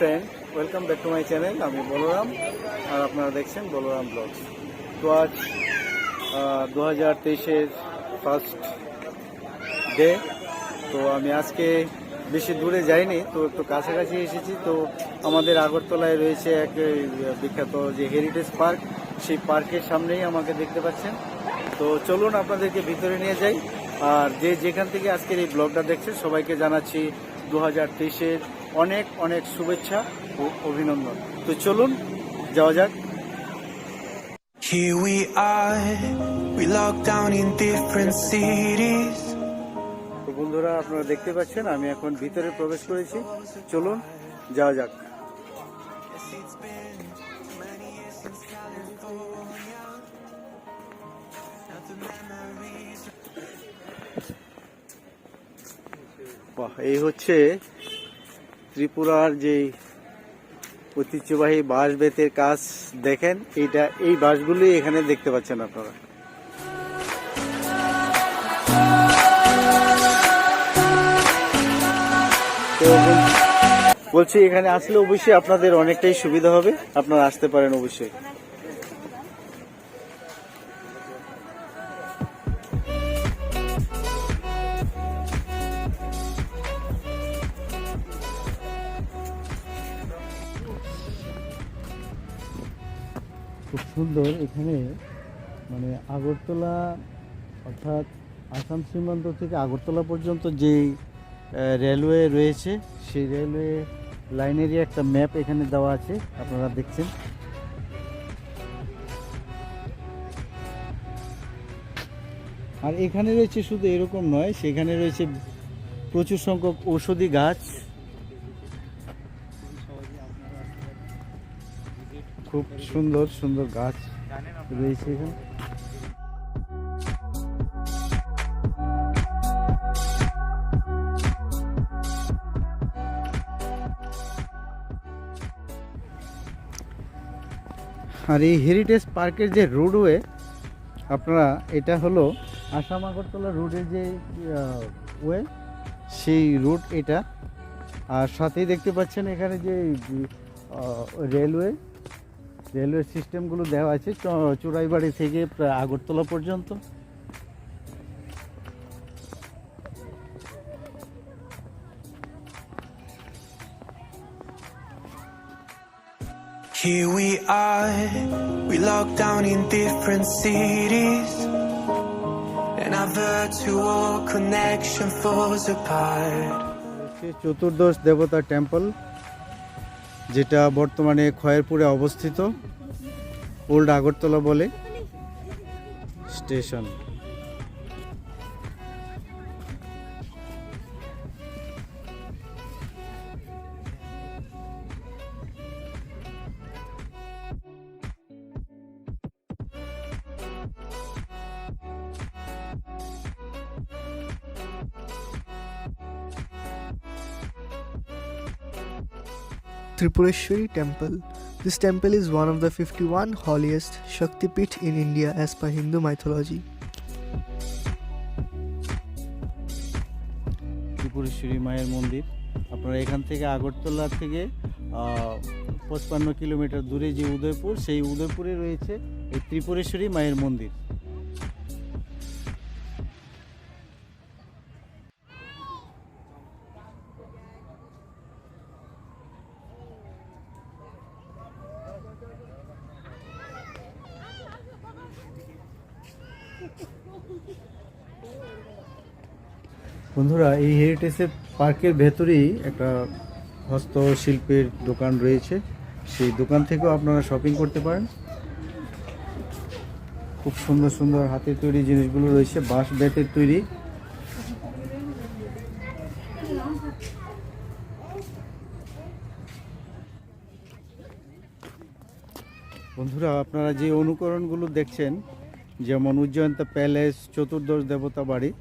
Friend, welcome back to my channel. আমি বলরাম আর আপনারা দেখছেন বলরাম ব্লগস। তো আজ 2023-এর ফার্স্ট ডে। তো আমি আজকে বেশি দূরে যাইনি, তো একটু কাছাকাছি এসেছি। তো আমাদের আগরতলায় রয়েছে এক বিখ্যাত যে হেরিটেজ পার্ক, সেই পার্কের সামনেই আমাকে দেখতে পাচ্ছেন। তো চলুন আপনাদেরকে ভিতরে নিয়ে যাই। আর যেখান থেকে আজকের এই ব্লগটা দেখছেন সবাইকে জানাচ্ছি 2023-এর অনেক অনেক শুভেচ্ছা ও অভিনন্দন। তো চলুন যাওয়া যাক। Here we are, we locked down in different cities. তো বন্ধুরা, আপনারা দেখতে পাচ্ছেন আমি এখন ভিতরে প্রবেশ করেছি। চলুন যাওয়া যাক। বাহ, এই হচ্ছে ত্রিপুরার যে ঐতিহ্যবাহী বাঁশ বেতের কাজ। দেখেন, এই বাঁশগুলি এখানে দেখতে পাচ্ছেন আপনারা। তো বলছি, এখানে আসলে অবশ্যই আপনাদের অনেকটাই সুবিধা হবে, আপনারা আসতে পারেন অবশ্যই। খুব সুন্দর এখানে, মানে আগরতলা অর্থাৎ আসাম সীমান্ত থেকে আগরতলা পর্যন্ত যেই রেলওয়ে রয়েছে, সেই রেলওয়ে লাইনেরই একটা ম্যাপ এখানে দেওয়া আছে, আপনারা দেখছেন। আর এখানে রয়েছে শুধু এরকম নয়, সেখানে রয়েছে প্রচুর সংখ্যক ঔষধি গাছ। খুব সুন্দর সুন্দর গাছ রয়েছে এখানে। আর এই হেরিটেজ পার্কের যে রোডওয়ে, আপনারা এটা হলো আসাম আগরতলা রোডের যে ওয়ে, সেই রুট এটা। আর সাথেই দেখতে পাচ্ছেন এখানে যে রেলওয়ে সিস্টেমগুলো দেওয়া আছে চোরাইবাড়ি থেকে প্রায় আগরতলা পর্যন্ত। Here we are, we locked down in different cities, and our virtual connection falls apart. চতুর্দশ দেবতা টেম্পল, যেটা বর্তমানে খয়েরপুরে অবস্থিত, ওল্ড আগরতলা বলে station. Tripureshwari Temple. This temple is one of the 51 holiest Shaktipith in India as per Hindu mythology. Tripureshwari মায়ের মন্দির, আপনারা এখান থেকে আগরতলা থেকে 55 কিলোমিটার দূরে যে উদয়পুর, সেই উদয়পুরে রয়েছে এই ত্রিপুরেশ্বরী মায়ের মন্দির। বন্ধুরা, এই হেরিটেজ পার্কের ভেতরেই একটা হস্তশিল্পের দোকান রয়েছে, সেই দোকান থেকেও আপনারা শপিং করতে পারেন। খুব সুন্দর সুন্দর হাতের তৈরি জিনিসগুলো রয়েছে, বাঁশ বেতের তৈরি। বন্ধুরা, আপনারা যে অনুকরণগুলো দেখছেন, যেমন উজ্জয়ন্ত প্যালেস, চতুর্দশ দেবতা বাড়ি,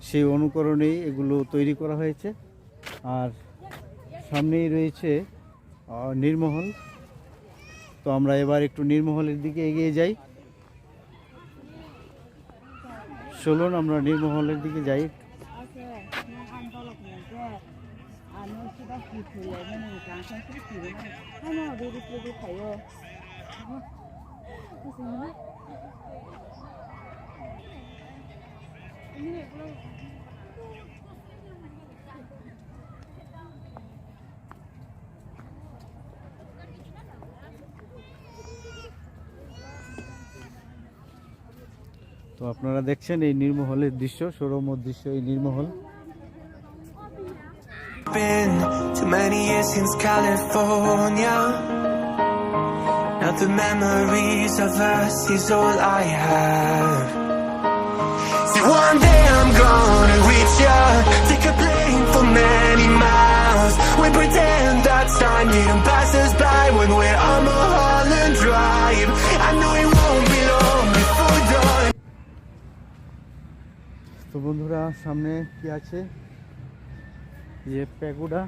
সেই অনুকরণেই এগুলো তৈরি করা হয়েছে। আর সামনেই রয়েছে নীরমহল। তো আমরা এবার একটু নীরমহলের দিকে এগিয়ে যাই। চলুন আমরা নীরমহলের দিকে যাই। তো আপনারা দেখছেন এই নির্মহলের দৃশ্য, সৌরমহল দৃশ্য, এই নির্মহল। Been too many years since California. Now the memories of us is all I have. See, one day I'm gonna reach ya, take a plane for many miles. We pretend that time didn't pass us by when we're on Mulholland Drive. I know it won't be long before dawn. তো বন্ধুরা, সামনে কি আছে? যে pagoda,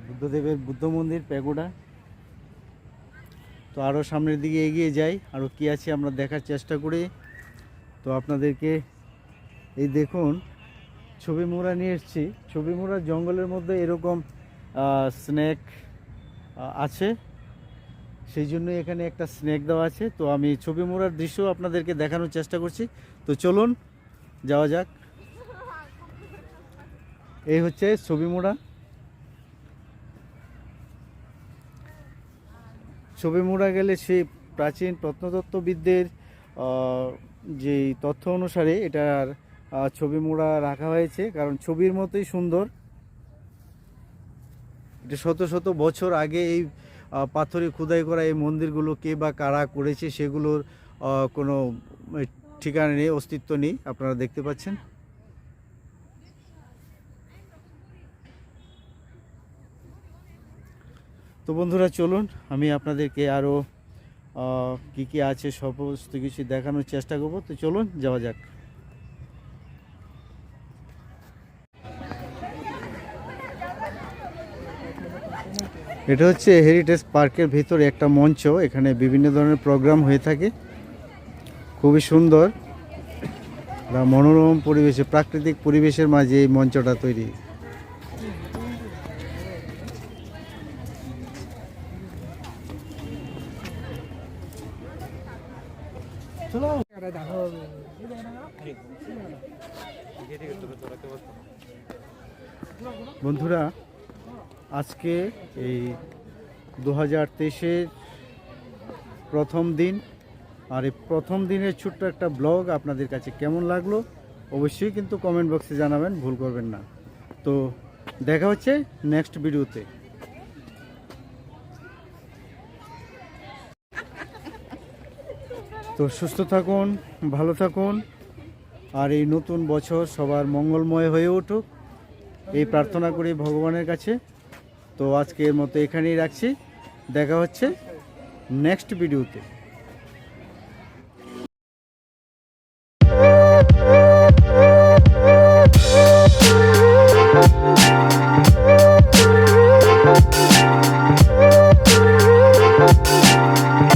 বুদ্ধদেবের বুদ্ধ মন্দির pagoda. তো আরও সামনের দিকে এগিয়ে যাই, আরও কি আছে আমরা দেখার চেষ্টা করি। তো আপনাদেরকে এই দেখুন, ছবি মোড়া নিয়ে এসেছি। ছবি মোড়া জঙ্গলের মধ্যে এরকম স্নেক আছে, সেই জন্য এখানে একটা স্নেক দেওয়া আছে। তো আমি ছবি মোড়ার দৃশ্য আপনাদেরকে দেখানোর চেষ্টা করছি। তো চলুন যাওয়া যাক। এই হচ্ছে ছবি মোড়া। ছবি মোড়া গেলে সেই প্রাচীন প্রত্নতত্ত্ববিদদের যে তথ্য অনুসারে এটার ছবি মোড়া রাখা হয়েছে, কারণ ছবির মতোই সুন্দর। এটা শত শত বছর আগে এই পাথরে খোদাই করা এই মন্দিরগুলো কে বা কারা করেছে সেগুলোর কোনো ঠিকানা নেই, অস্তিত্ব নেই, আপনারা দেখতে পাচ্ছেন। তো বন্ধুরা চলুন, আমি আপনাদেরকে আরও কি কি আছে সমস্ত কিছু দেখানোর চেষ্টা করব। তো চলুন যাওয়া যাক। এটা হচ্ছে হেরিটেজ পার্কের ভিতরে একটা মঞ্চ, এখানে বিভিন্ন ধরনের প্রোগ্রাম হয়ে থাকে। খুবই সুন্দর বা মনোরম পরিবেশে, প্রাকৃতিক পরিবেশের মাঝে এই মঞ্চটা তৈরি। বন্ধুরা, আজকে এই 2023-এর প্রথম দিন, আর এই প্রথম দিনের ছোট্ট একটা ব্লগ আপনাদের কাছে কেমন লাগলো অবশ্যই কিন্তু কমেন্ট বক্সে জানাবেন, ভুল করবেন না। তো দেখা হচ্ছে নেক্সট ভিডিওতে। তো সুস্থ থাকুন, ভালো থাকুন, আর এই নতুন বছর সবার মঙ্গলময় হয়ে উঠুক এই প্রার্থনা করি ভগবানের কাছে। তো আজকের মতো এখানেই রাখছি, দেখা হচ্ছে নেক্সট ভিডিওতে।